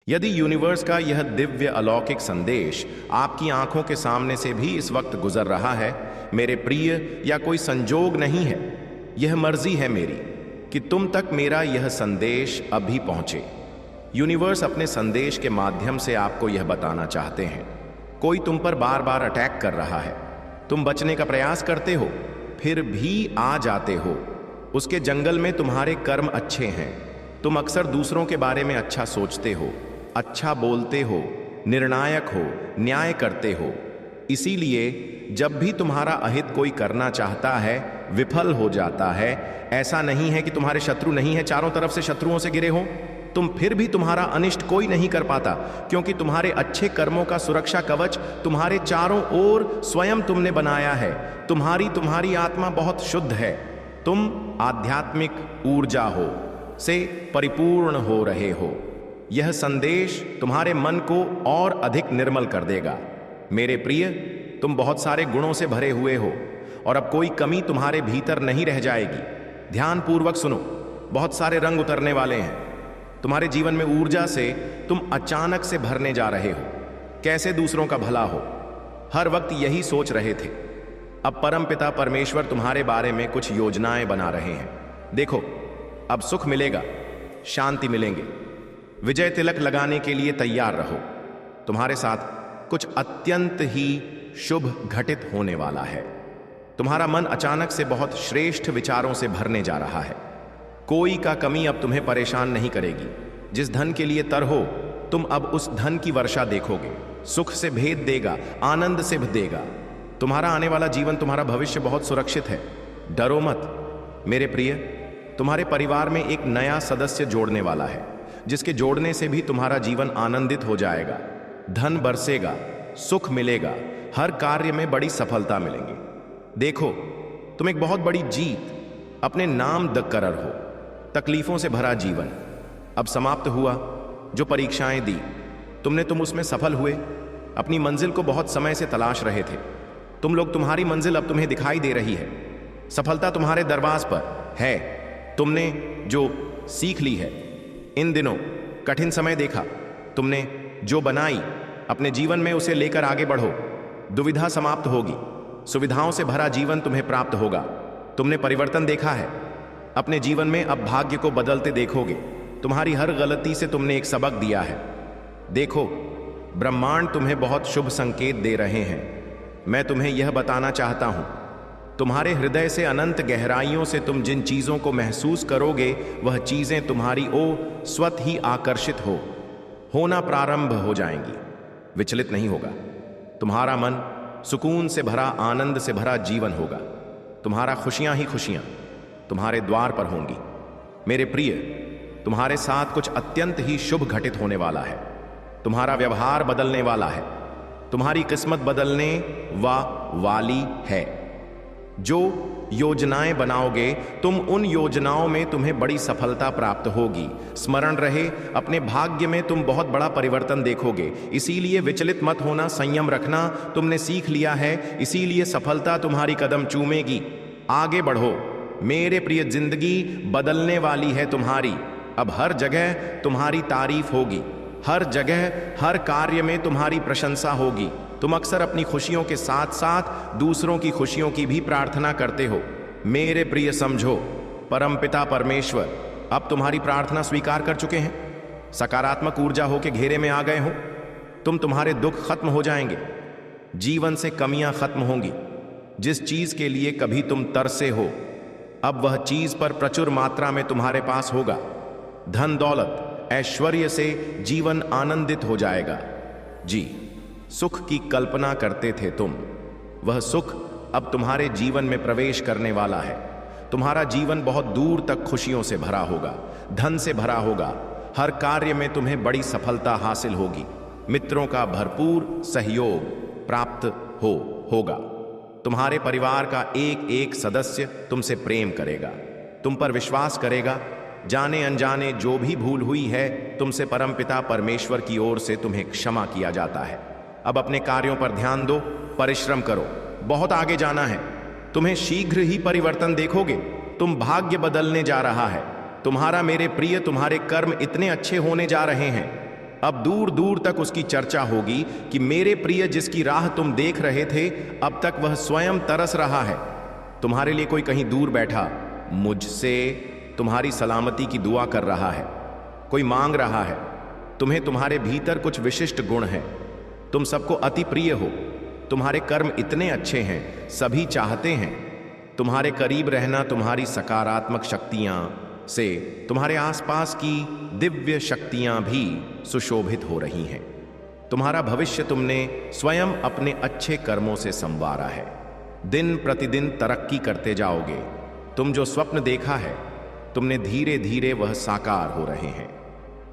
यदि यूनिवर्स का यह दिव्य अलौकिक संदेश आपकी आंखों के सामने से भी इस वक्त गुजर रहा है, मेरे प्रिय, या कोई संजोग नहीं है, यह मर्जी है मेरी कि तुम तक मेरा यह संदेश अभी पहुंचे। यूनिवर्स अपने संदेश के माध्यम से आपको यह बताना चाहते हैं, कोई तुम पर बार बार अटैक कर रहा है, तुम बचने का प्रयास करते हो फिर भी आ जाते हो। उसके जंगल में तुम्हारे कर्म अच्छे हैं, तुम अक्सर दूसरों के बारे में अच्छा सोचते हो, अच्छा बोलते हो, निर्णायक हो, न्याय करते हो। इसीलिए जब भी तुम्हारा अहित कोई करना चाहता है विफल हो जाता है। ऐसा नहीं है कि तुम्हारे शत्रु नहीं है, चारों तरफ से शत्रुओं से घिरे हो, तुम फिर भी तुम्हारा अनिष्ट कोई नहीं कर पाता, क्योंकि तुम्हारे अच्छे कर्मों का सुरक्षा कवच तुम्हारे चारों ओर स्वयं तुमने बनाया है। तुम्हारी आत्मा बहुत शुद्ध है, तुम आध्यात्मिक ऊर्जा हो से परिपूर्ण हो रहे हो। यह संदेश तुम्हारे मन को और अधिक निर्मल कर देगा। मेरे प्रिय, तुम बहुत सारे गुणों से भरे हुए हो और अब कोई कमी तुम्हारे भीतर नहीं रह जाएगी। ध्यान पूर्वक सुनो, बहुत सारे रंग उतरने वाले हैं। तुम्हारे जीवन में ऊर्जा से तुम अचानक से भरने जा रहे हो। कैसे दूसरों का भला हो, हर वक्त यही सोच रहे थे। अब परमपिता परमेश्वर तुम्हारे बारे में कुछ योजनाएं बना रहे हैं। देखो, अब सुख मिलेगा, शांति मिलेंगे। विजय तिलक लगाने के लिए तैयार रहो। तुम्हारे साथ कुछ अत्यंत ही शुभ घटित होने वाला है। तुम्हारा मन अचानक से बहुत श्रेष्ठ विचारों से भरने जा रहा है। कोई का कमी अब तुम्हें परेशान नहीं करेगी। जिस धन के लिए तरहो, तुम अब उस धन की वर्षा देखोगे। सुख से भेद देगा, आनंद से देगा। तुम्हारा आने वाला जीवन, तुम्हारा भविष्य बहुत सुरक्षित है। डरो मत मेरे प्रिय। तुम्हारे परिवार में एक नया सदस्य जोड़ने वाला है, जिसके जोड़ने से भी तुम्हारा जीवन आनंदित हो जाएगा। धन बरसेगा, सुख मिलेगा, हर कार्य में बड़ी सफलता मिलेंगी। देखो, तुम एक बहुत बड़ी जीत अपने नाम दक्करर हो। तकलीफों से भरा जीवन अब समाप्त हुआ। जो परीक्षाएं दी तुमने, तुम उसमें सफल हुए। अपनी मंजिल को बहुत समय से तलाश रहे थे तुम लोग। तुम्हारी मंजिल अब तुम्हें दिखाई दे रही है। सफलता तुम्हारे दरवाज पर है। तुमने जो सीख ली है इन दिनों, कठिन समय देखा, तुमने जो बनाई अपने जीवन में, उसे लेकर आगे बढ़ो। दुविधा समाप्त होगी, सुविधाओं से भरा जीवन तुम्हें प्राप्त होगा। तुमने परिवर्तन देखा है अपने जीवन में, अब भाग्य को बदलते देखोगे। तुम्हारी हर गलती से तुमने एक सबक दिया है। देखो, ब्रह्मांड तुम्हें बहुत शुभ संकेत दे रहे हैं। मैं तुम्हें यह बताना चाहता हूं, तुम्हारे हृदय से अनंत गहराइयों से तुम जिन चीजों को महसूस करोगे, वह चीजें तुम्हारी ओर स्वत ही आकर्षित होना प्रारंभ हो जाएंगी। विचलित नहीं होगा। तुम्हारा मन सुकून से भरा, आनंद से भरा जीवन होगा। तुम्हारा खुशियां ही खुशियां तुम्हारे द्वार पर होंगी। मेरे प्रिय, तुम्हारे साथ कुछ अत्यंत ही शुभ घटित होने वाला है। तुम्हारा व्यवहार बदलने वाला है। तुम्हारी किस्मत बदलने वाली है। जो योजनाएं बनाओगे तुम, उन योजनाओं में तुम्हें बड़ी सफलता प्राप्त होगी। स्मरण रहे, अपने भाग्य में तुम बहुत बड़ा परिवर्तन देखोगे। इसीलिए विचलित मत होना, संयम रखना तुमने सीख लिया है। इसीलिए सफलता तुम्हारी कदम चूमेगी। आगे बढ़ो मेरे प्रिय, जिंदगी बदलने वाली है तुम्हारी। अब हर जगह तुम्हारी तारीफ होगी, हर जगह, हर कार्य में तुम्हारी प्रशंसा होगी। तुम अक्सर अपनी खुशियों के साथ साथ दूसरों की खुशियों की भी प्रार्थना करते हो। मेरे प्रिय, समझो, परमपिता परमेश्वर अब तुम्हारी प्रार्थना स्वीकार कर चुके हैं। सकारात्मक ऊर्जा हो के घेरे में आ गए हो। तुम्हारे दुख खत्म हो जाएंगे। जीवन से कमियां खत्म होंगी। जिस चीज के लिए कभी तुम तरसे हो, अब वह चीज पर प्रचुर मात्रा में तुम्हारे पास होगा। धन दौलत ऐश्वर्य से जीवन आनंदित हो जाएगा। जी, सुख की कल्पना करते थे तुम, वह सुख अब तुम्हारे जीवन में प्रवेश करने वाला है। तुम्हारा जीवन बहुत दूर तक खुशियों से भरा होगा, धन से भरा होगा। हर कार्य में तुम्हें बड़ी सफलता हासिल होगी। मित्रों का भरपूर सहयोग प्राप्त होगा। तुम्हारे परिवार का एक एक सदस्य तुमसे प्रेम करेगा, तुम पर विश्वास करेगा। जाने अनजाने जो भी भूल हुई है तुमसे, परमपिता परमेश्वर की ओर से तुम्हें क्षमा किया जाता है। अब अपने कार्यों पर ध्यान दो, परिश्रम करो, बहुत आगे जाना है। तुम्हें शीघ्र ही परिवर्तन देखोगे। तुम भाग्य बदलने जा रहा है तुम्हारा। मेरे प्रिय, तुम्हारे कर्म इतने अच्छे होने जा रहे हैं। अब दूर दूर तक उसकी चर्चा होगी कि मेरे प्रिय जिसकी राह तुम देख रहे थे, अब तक वह स्वयं तरस रहा है। तुम्हारे लिए कोई कहीं दूर बैठा मुझसे तुम्हारी सलामती की दुआ कर रहा है। कोई मांग रहा है। तुम्हें तुम्हारे भीतर कुछ विशिष्ट गुण हैं। तुम सबको अति प्रिय हो। तुम्हारे कर्म इतने अच्छे हैं, सभी चाहते हैं। तुम्हारे करीब रहना तुम्हारी सकारात्मक शक्तियां से तुम्हारे आसपास की दिव्य शक्तियां भी सुशोभित हो रही हैं। तुम्हारा भविष्य तुमने स्वयं अपने अच्छे कर्मों से संवारा है। दिन प्रतिदिन तरक्की करते जाओगे। तुम जो स्वप्न देखा है, तुमने धीरे धीरे वह साकार हो रहे हैं।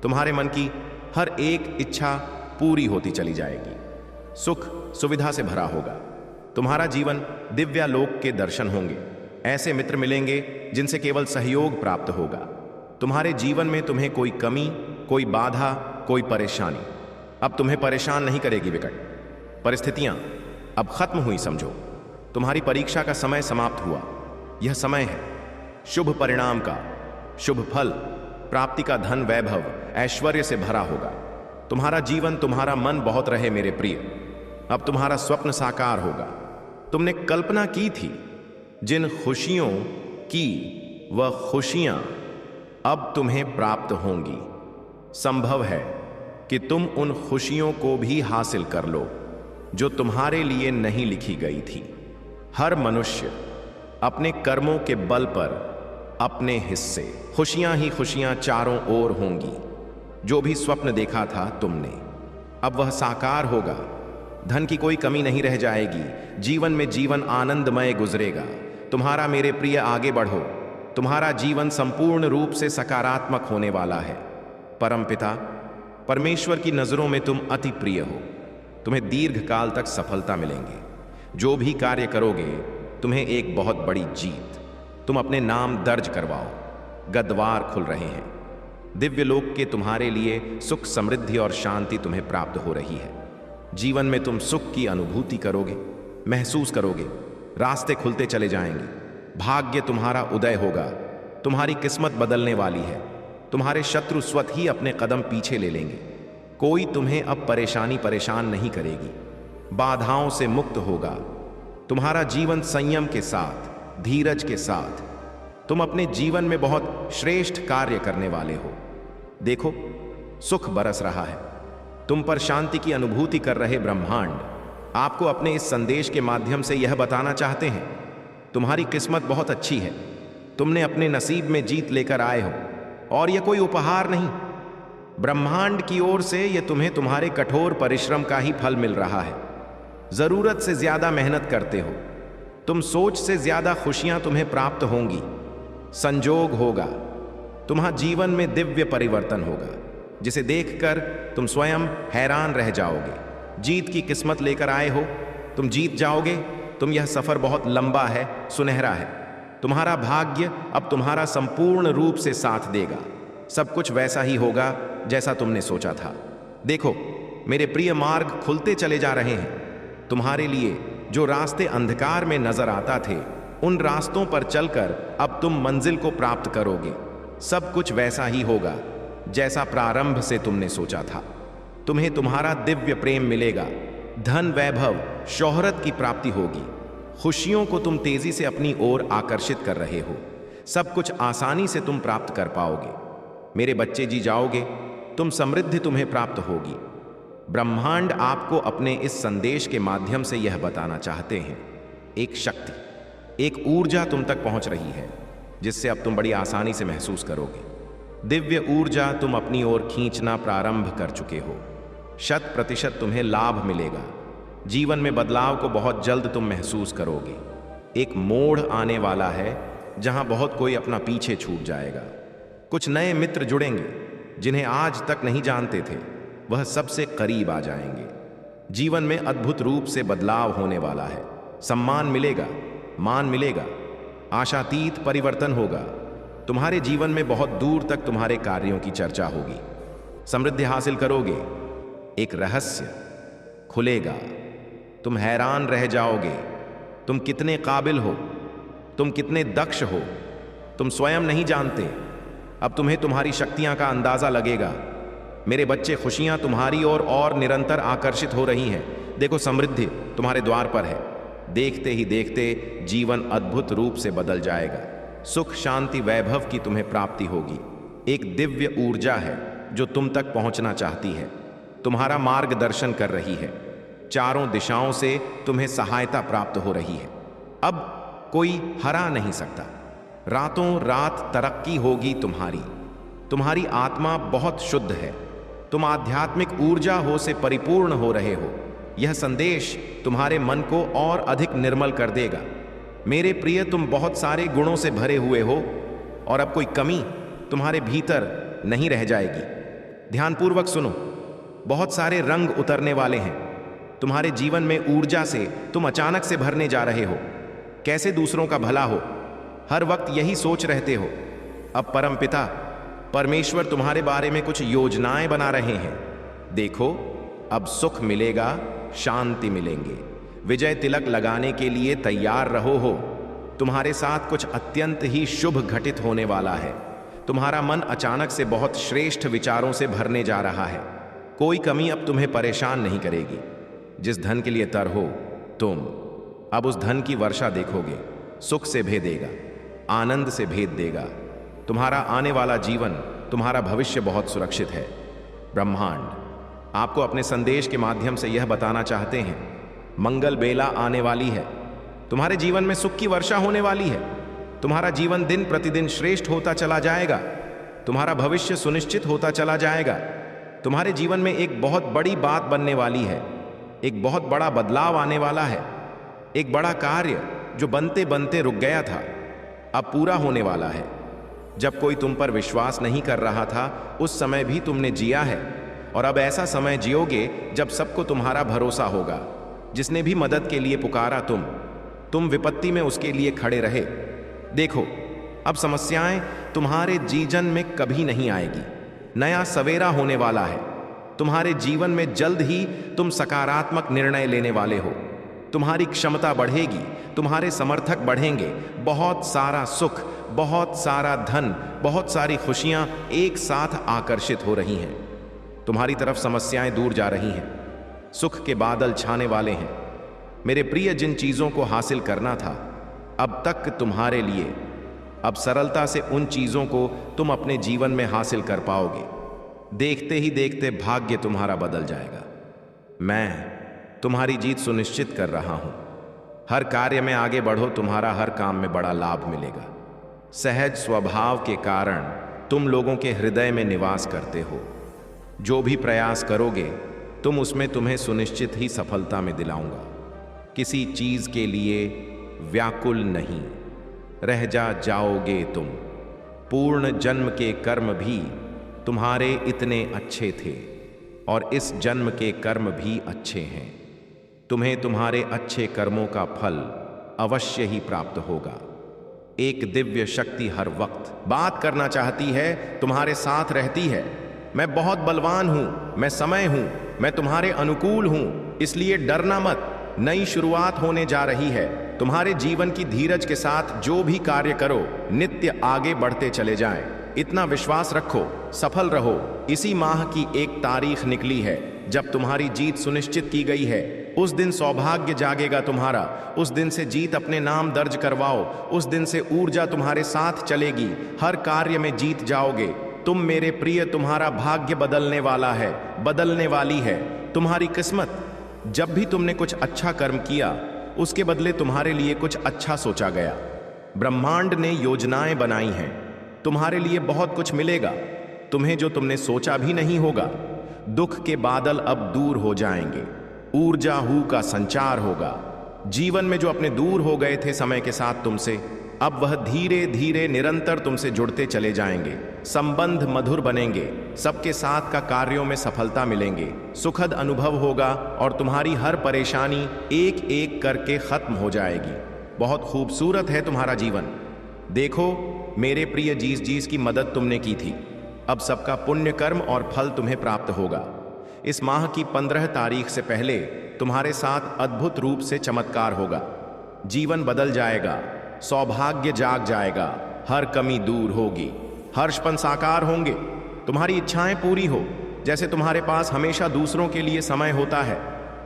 तुम्हारे मन की हर एक इच्छा पूरी होती चली जाएगी। सुख सुविधा से भरा होगा। तुम्हारा जीवन दिव्यालोक के दर्शन होंगे। ऐसे मित्र मिलेंगे जिनसे केवल सहयोग प्राप्त होगा। तुम्हारे जीवन में तुम्हें कोई कमी, कोई बाधा, कोई परेशानी अब तुम्हें परेशान नहीं करेगी। विकट परिस्थितियां अब खत्म हुई समझो। तुम्हारी परीक्षा का समय समाप्त हुआ। यह समय है शुभ परिणाम का, शुभ फल प्राप्ति का। धन वैभव ऐश्वर्य से भरा होगा। तुम्हारा जीवन, तुम्हारा मन बहुत रहे मेरे प्रिय। अब तुम्हारा स्वप्न साकार होगा। तुमने कल्पना की थी जिन खुशियों की, वह खुशियां अब तुम्हें प्राप्त होंगी। संभव है कि तुम उन खुशियों को भी हासिल कर लो जो तुम्हारे लिए नहीं लिखी गई थी। हर मनुष्य अपने कर्मों के बल पर अपने हिस्से, खुशियां ही खुशियां चारों ओर होंगी। जो भी स्वप्न देखा था तुमने, अब वह साकार होगा। धन की कोई कमी नहीं रह जाएगी। जीवन में जीवन आनंदमय गुजरेगा। तुम्हारा मेरे प्रिय आगे बढ़ो। तुम्हारा जीवन संपूर्ण रूप से सकारात्मक होने वाला है। परमपिता परमेश्वर की नजरों में तुम अति प्रिय हो। तुम्हें दीर्घ काल तक सफलता मिलेंगे। जो भी कार्य करोगे, तुम्हें एक बहुत बड़ी जीत, तुम अपने नाम दर्ज करवाओ। गद्वार खुल रहे हैं। दिव्य लोक के तुम्हारे लिए सुख, समृद्धि और शांति तुम्हें प्राप्त हो रही है। जीवन में तुम सुख की अनुभूति करोगे, महसूस करोगे। रास्ते खुलते चले जाएंगे। भाग्य तुम्हारा उदय होगा। तुम्हारी किस्मत बदलने वाली है। तुम्हारे शत्रु स्वतः ही अपने कदम पीछे ले लेंगे। कोई तुम्हें अब परेशान नहीं करेगी। बाधाओं से मुक्त होगा। तुम्हारा जीवन संयम के साथ, धीरज के साथ, तुम अपने जीवन में बहुत श्रेष्ठ कार्य करने वाले हो। देखो, सुख बरस रहा है। तुम पर शांति की अनुभूति कर रहे ब्रह्मांड आपको अपने इस संदेश के माध्यम से यह बताना चाहते हैं, तुम्हारी किस्मत बहुत अच्छी है। तुमने अपने नसीब में जीत लेकर आए हो और यह कोई उपहार नहीं, ब्रह्मांड की ओर से यह तुम्हें तुम्हारे कठोर परिश्रम का ही फल मिल रहा है। जरूरत से ज्यादा मेहनत करते हो तुम, सोच से ज्यादा खुशियां तुम्हें प्राप्त होंगी। संजोग होगा। तुम्हारा जीवन में दिव्य परिवर्तन होगा जिसे देखकर तुम स्वयं हैरान रह जाओगे। जीत की किस्मत लेकर आए हो, तुम जीत जाओगे। तुम यह सफर बहुत लंबा है, सुनहरा है। तुम्हारा भाग्य अब तुम्हारा संपूर्ण रूप से साथ देगा। सब कुछ वैसा ही होगा जैसा तुमने सोचा था। देखो, मेरे प्रिय मार्ग खुलते चले जा रहे हैं। तुम्हारे लिए जो रास्ते अंधकार में नजर आता थे, उन रास्तों पर चलकर अब तुम मंजिल को प्राप्त करोगे। सब कुछ वैसा ही होगा जैसा प्रारंभ से तुमने सोचा था। तुम्हें तुम्हारा दिव्य प्रेम मिलेगा। धन, वैभव, शोहरत की प्राप्ति होगी। खुशियों को तुम तेजी से अपनी ओर आकर्षित कर रहे हो। सब कुछ आसानी से तुम प्राप्त कर पाओगे। मेरे बच्चे, जी जाओगे। तुम समृद्धि तुम्हें प्राप्त होगी। ब्रह्मांड आपको अपने इस संदेश के माध्यम से यह बताना चाहते हैं, एक शक्ति, एक ऊर्जा तुम तक पहुंच रही है जिससे अब तुम बड़ी आसानी से महसूस करोगे। दिव्य ऊर्जा तुम अपनी ओर खींचना प्रारंभ कर चुके हो। 100% तुम्हें लाभ मिलेगा। जीवन में बदलाव को बहुत जल्द तुम महसूस करोगे। एक मोड़ आने वाला है जहां बहुत कोई अपना पीछे छूट जाएगा। कुछ नए मित्र जुड़ेंगे जिन्हें आज तक नहीं जानते थे, वह सबसे करीब आ जाएंगे। जीवन में अद्भुत रूप से बदलाव होने वाला है। सम्मान मिलेगा, मान मिलेगा, आशातीत परिवर्तन होगा। तुम्हारे जीवन में बहुत दूर तक तुम्हारे कार्यों की चर्चा होगी। समृद्धि हासिल करोगे। एक रहस्य खुलेगा। तुम हैरान रह जाओगे। तुम कितने काबिल हो, तुम कितने दक्ष हो, तुम स्वयं नहीं जानते। अब तुम्हें तुम्हारी शक्तियां का अंदाजा लगेगा। मेरे बच्चे, खुशियां तुम्हारी ओर और निरंतर आकर्षित हो रही हैं। देखो, समृद्धि तुम्हारे द्वार पर है। देखते ही देखते जीवन अद्भुत रूप से बदल जाएगा। सुख, शांति, वैभव की तुम्हें प्राप्ति होगी। एक दिव्य ऊर्जा है जो तुम तक पहुंचना चाहती है, तुम्हारा मार्गदर्शन कर रही है। चारों दिशाओं से तुम्हें सहायता प्राप्त हो रही है। अब कोई हरा नहीं सकता। रातों रात तरक्की होगी तुम्हारी। तुम्हारी आत्मा बहुत शुद्ध है। तुम आध्यात्मिक ऊर्जा हो से परिपूर्ण हो रहे हो। यह संदेश तुम्हारे मन को और अधिक निर्मल कर देगा। मेरे प्रिय, तुम बहुत सारे गुणों से भरे हुए हो और अब कोई कमी तुम्हारे भीतर नहीं रह जाएगी। ध्यानपूर्वक सुनो, बहुत सारे रंग उतरने वाले हैं। तुम्हारे जीवन में ऊर्जा से तुम अचानक से भरने जा रहे हो। कैसे दूसरों का भला हो, हर वक्त यही सोच रहते हो। अब परमपिता परमेश्वर तुम्हारे बारे में कुछ योजनाएं बना रहे हैं। देखो, अब सुख मिलेगा, शांति मिलेंगे। विजय तिलक लगाने के लिए तैयार रहो हो। तुम्हारे साथ कुछ अत्यंत ही शुभ घटित होने वाला है। तुम्हारा मन अचानक से बहुत श्रेष्ठ विचारों से भरने जा रहा है। कोई कमी अब तुम्हें परेशान नहीं करेगी। जिस धन के लिए तर हो तुम, अब उस धन की वर्षा देखोगे। सुख से भेदेगा, आनंद से भेद देगा। तुम्हारा आने वाला जीवन, तुम्हारा भविष्य बहुत सुरक्षित है। ब्रह्मांड आपको अपने संदेश के माध्यम से यह बताना चाहते हैं, मंगल बेला आने वाली है। तुम्हारे जीवन में सुख की वर्षा होने वाली है। तुम्हारा जीवन दिन प्रतिदिन श्रेष्ठ होता चला जाएगा। तुम्हारा भविष्य सुनिश्चित होता चला जाएगा। तुम्हारे जीवन में एक बहुत बड़ी बात बनने वाली है। एक बहुत बड़ा बदलाव आने वाला है। एक बड़ा कार्य जो बनते बनते रुक गया था, अब पूरा होने वाला है। जब कोई तुम पर विश्वास नहीं कर रहा था, उस समय भी तुमने जिया है, और अब ऐसा समय जियोगे जब सबको तुम्हारा भरोसा होगा। जिसने भी मदद के लिए पुकारा तुम विपत्ति में उसके लिए खड़े रहे। देखो, अब समस्याएं तुम्हारे जीवन में कभी नहीं आएगी। नया सवेरा होने वाला है। तुम्हारे जीवन में जल्द ही तुम सकारात्मक निर्णय लेने वाले हो। तुम्हारी क्षमता बढ़ेगी, तुम्हारे समर्थक बढ़ेंगे। बहुत सारा सुख, बहुत सारा धन, बहुत सारी खुशियां एक साथ आकर्षित हो रही हैं। तुम्हारी तरफ समस्याएं दूर जा रही हैं। सुख के बादल छाने वाले हैं। मेरे प्रिय, जिन चीजों को हासिल करना था अब तक तुम्हारे लिए, अब सरलता से उन चीजों को तुम अपने जीवन में हासिल कर पाओगे। देखते ही देखते भाग्य तुम्हारा बदल जाएगा। मैं तुम्हारी जीत सुनिश्चित कर रहा हूं। हर कार्य में आगे बढ़ो, तुम्हारा हर काम में बड़ा लाभ मिलेगा। सहज स्वभाव के कारण तुम लोगों के हृदय में निवास करते हो। जो भी प्रयास करोगे तुम उसमें तुम्हें सुनिश्चित ही सफलता में दिलाऊंगा। किसी चीज के लिए व्याकुल नहीं रह जाओगे तुम। पूर्ण जन्म के कर्म भी तुम्हारे इतने अच्छे थे और इस जन्म के कर्म भी अच्छे हैं। तुम्हें तुम्हारे अच्छे कर्मों का फल अवश्य ही प्राप्त होगा। एक दिव्य शक्ति हर वक्त बात करना चाहती है, तुम्हारे साथ रहती है। मैं बहुत बलवान हूं, मैं समय हूं, मैं तुम्हारे अनुकूल हूं, इसलिए डरना मत। नई शुरुआत होने जा रही है। तुम्हारे जीवन की धीरज के साथ जो भी कार्य करो, नित्य आगे बढ़ते चले जाएं। इतना विश्वास रखो, सफल रहो। इसी माह की एक तारीख निकली है जब तुम्हारी जीत सुनिश्चित की गई है। उस दिन सौभाग्य जागेगा तुम्हारा। उस दिन से जीत अपने नाम दर्ज करवाओ। उस दिन से ऊर्जा तुम्हारे साथ चलेगी। हर कार्य में जीत जाओगे तुम। मेरे प्रिय, तुम्हारा भाग्य बदलने वाला है, बदलने वाली है। तुम्हारी किस्मत, जब भी तुमने कुछ अच्छा कर्म किया उसके बदले तुम्हारे लिए कुछ अच्छा सोचा गया। ब्रह्मांड ने योजनाएं बनाई हैं। तुम्हारे लिए बहुत कुछ मिलेगा, तुम्हें जो तुमने सोचा भी नहीं होगा। दुख के बादल अब दूर हो जाएंगे। ऊर्जा का संचार होगा। जीवन में जो अपने दूर हो गए थे समय के साथ तुमसे, अब वह धीरे धीरे निरंतर तुमसे जुड़ते चले जाएंगे। संबंध मधुर बनेंगे। सबके साथ का कार्यों में सफलता मिलेंगे। सुखद अनुभव होगा और तुम्हारी हर परेशानी एक एक करके खत्म हो जाएगी। बहुत खूबसूरत है तुम्हारा जीवन। देखो मेरे प्रिय, जिस की मदद तुमने की थी, अब सबका पुण्य कर्म और फल तुम्हें प्राप्त होगा। इस माह की 15 तारीख से पहले तुम्हारे साथ अद्भुत रूप से चमत्कार होगा। जीवन बदल जाएगा, सौभाग्य जाग जाएगा, हर कमी दूर होगी, हर्षपन साकार होंगे, तुम्हारी इच्छाएं पूरी हो। जैसे तुम्हारे पास हमेशा दूसरों के लिए समय होता है,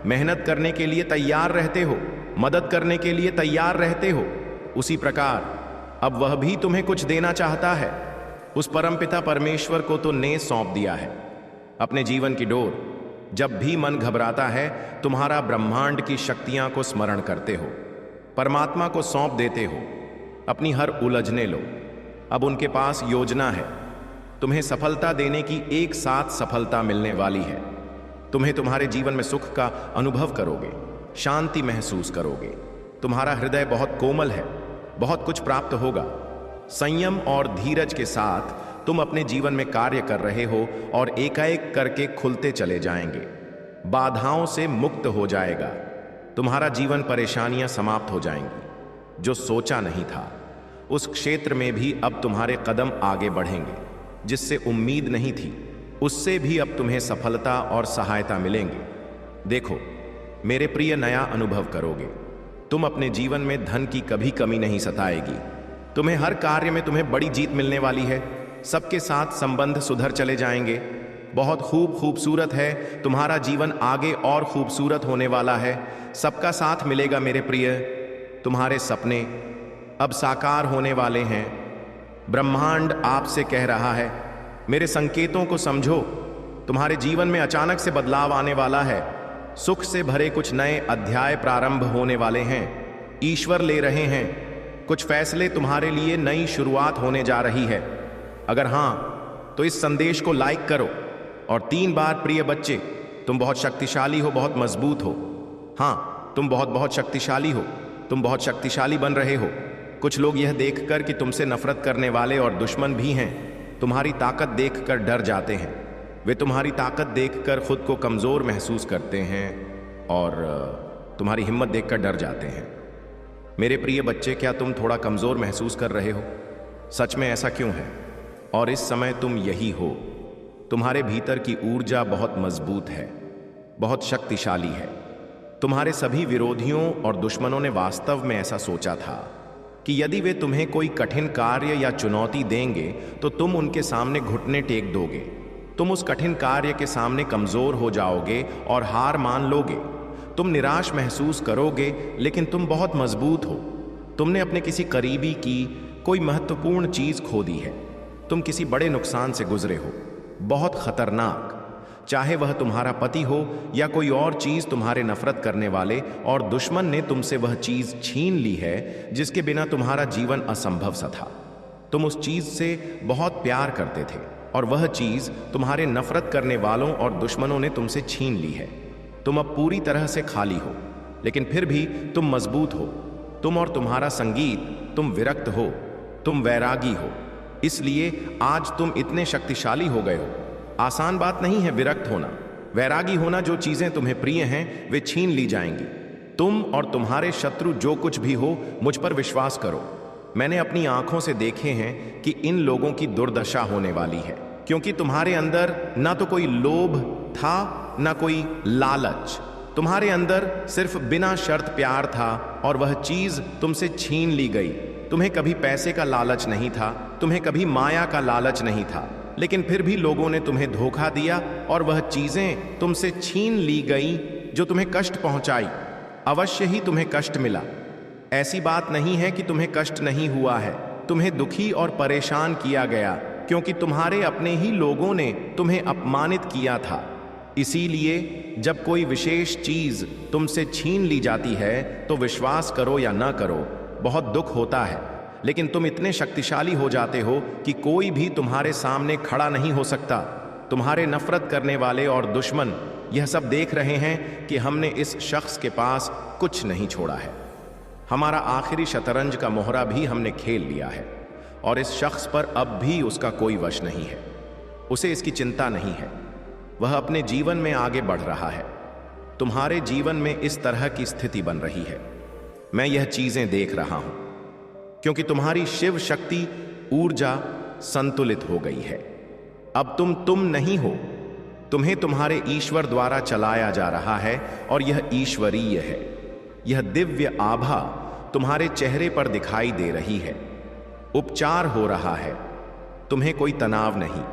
मेहनत करने के लिए तैयार रहते हो, मदद करने के लिए तैयार रहते हो, उसी प्रकार अब वह भी तुम्हें कुछ देना चाहता है। उस परमपिता परमेश्वर को तो ने सौंप दिया है अपने जीवन की डोर। जब भी मन घबराता है, तुम्हारा ब्रह्मांड की शक्तियां को स्मरण करते हो, परमात्मा को सौंप देते हो, अपनी हर उलझने लो। अब उनके पास योजना है, तुम्हें सफलता देने की, एक साथ सफलता मिलने वाली है। तुम्हें तुम्हारे जीवन में सुख का अनुभव करोगे, शांति महसूस करोगे, तुम्हारा हृदय बहुत कोमल है, बहुत कुछ प्राप्त होगा। संयम और धीरज के साथ तुम अपने जीवन में कार्य कर रहे हो और एकाएक करके खुलते चले जाएंगे। बाधाओं से मुक्त हो जाएगा, तुम्हारा जीवन परेशानियां समाप्त हो जाएंगी। जो सोचा नहीं था उस क्षेत्र में भी अब तुम्हारे कदम आगे बढ़ेंगे, जिससे उम्मीद नहीं थी उससे भी अब तुम्हें सफलता और सहायता मिलेंगे। देखो मेरे प्रिय, नया अनुभव करोगे। तुम अपने जीवन में धन की कभी कमी नहीं सताएगी। तुम्हें हर कार्य में तुम्हें बड़ी जीत मिलने वाली है। सबके साथ संबंध सुधर चले जाएंगे। बहुत खूबसूरत है तुम्हारा जीवन, आगे और खूबसूरत होने वाला है। सबका साथ मिलेगा मेरे प्रिय। तुम्हारे सपने अब साकार होने वाले हैं। ब्रह्मांड आपसे कह रहा है, मेरे संकेतों को समझो। तुम्हारे जीवन में अचानक से बदलाव आने वाला है। सुख से भरे कुछ नए अध्याय प्रारंभ होने वाले हैं। ईश्वर ले रहे हैं कुछ फैसले, तुम्हारे लिए नई शुरुआत होने जा रही है। अगर हां तो इस संदेश को लाइक करो और 3 बार प्रिय बच्चे, तुम बहुत शक्तिशाली हो, बहुत मजबूत हो। हां, तुम बहुत शक्तिशाली हो, तुम बहुत शक्तिशाली बन रहे हो। कुछ लोग यह देखकर कि तुमसे नफरत करने वाले और दुश्मन भी हैं, तुम्हारी ताकत देखकर डर जाते हैं। वे तुम्हारी ताकत देखकर खुद को कमजोर महसूस करते हैं और तुम्हारी हिम्मत देखकर डर जाते हैं। मेरे प्रिय बच्चे, क्या तुम थोड़ा कमजोर महसूस कर रहे हो? सच में ऐसा क्यों है? और इस समय तुम यही हो। तुम्हारे भीतर की ऊर्जा बहुत मजबूत है, बहुत शक्तिशाली है। तुम्हारे सभी विरोधियों और दुश्मनों ने वास्तव में ऐसा सोचा था कि यदि वे तुम्हें कोई कठिन कार्य या चुनौती देंगे तो तुम उनके सामने घुटने टेक दोगे। तुम उस कठिन कार्य के सामने कमजोर हो जाओगे और हार मान लोगे। तुम निराश महसूस करोगे, लेकिन तुम बहुत मजबूत हो। तुमने अपने किसी करीबी की कोई महत्वपूर्ण चीज खो दी है। तुम किसी बड़े नुकसान से गुजरे हो, बहुत खतरनाक। चाहे वह तुम्हारा पति हो या कोई और चीज, तुम्हारे नफरत करने वाले और दुश्मन ने तुमसे वह चीज छीन ली है जिसके बिना तुम्हारा जीवन असंभव सा था। तुम उस चीज से बहुत प्यार करते थे और वह चीज तुम्हारे नफरत करने वालों और दुश्मनों ने तुमसे छीन ली है। तुम अब पूरी तरह से खाली हो, लेकिन फिर भी तुम मजबूत हो। तुम और तुम्हारा संगीत, तुम विरक्त हो, तुम वैरागी हो। इसलिए आज तुम इतने शक्तिशाली हो गए हो। आसान बात नहीं है विरक्त होना, वैरागी होना। जो चीजें तुम्हें प्रिय हैं वे छीन ली जाएंगी। तुम और तुम्हारे शत्रु जो कुछ भी हो, मुझ पर विश्वास करो। मैंने अपनी आंखों से देखे हैं कि इन लोगों की दुर्दशा होने वाली है, क्योंकि तुम्हारे अंदर ना तो कोई लोभ था ना कोई लालच। तुम्हारे अंदर सिर्फ बिना शर्त प्यार था और वह चीज तुमसे छीन ली गई। तुम्हें कभी पैसे का लालच नहीं था, तुम्हें कभी माया का लालच नहीं था, लेकिन फिर भी लोगों ने तुम्हें धोखा दिया और वह चीजें तुमसे छीन ली गई जो तुम्हें कष्ट पहुंचाई। अवश्य ही तुम्हें कष्ट मिला। ऐसी बात नहीं है कि तुम्हें कष्ट नहीं हुआ है। तुम्हें दुखी और परेशान किया गया क्योंकि तुम्हारे अपने ही लोगों ने तुम्हें अपमानित किया था। इसीलिए जब कोई विशेष चीज तुमसे छीन ली जाती है तो विश्वास करो या न करो, बहुत दुख होता है। लेकिन तुम इतने शक्तिशाली हो जाते हो कि कोई भी तुम्हारे सामने खड़ा नहीं हो सकता। तुम्हारे नफरत करने वाले और दुश्मन यह सब देख रहे हैं कि हमने इस शख्स के पास कुछ नहीं छोड़ा है। हमारा आखिरी शतरंज का मोहरा भी हमने खेल लिया है और इस शख्स पर अब भी उसका कोई वश नहीं है। उसे इसकी चिंता नहीं है, वह अपने जीवन में आगे बढ़ रहा है। तुम्हारे जीवन में इस तरह की स्थिति बन रही है। मैं यह चीजें देख रहा हूं क्योंकि तुम्हारी शिव शक्ति ऊर्जा संतुलित हो गई है। अब तुम नहीं हो, तुम्हें तुम्हारे ईश्वर द्वारा चलाया जा रहा है और यह ईश्वरीय है। यह दिव्य आभा तुम्हारे चेहरे पर दिखाई दे रही है। उपचार हो रहा है, तुम्हें कोई तनाव नहीं।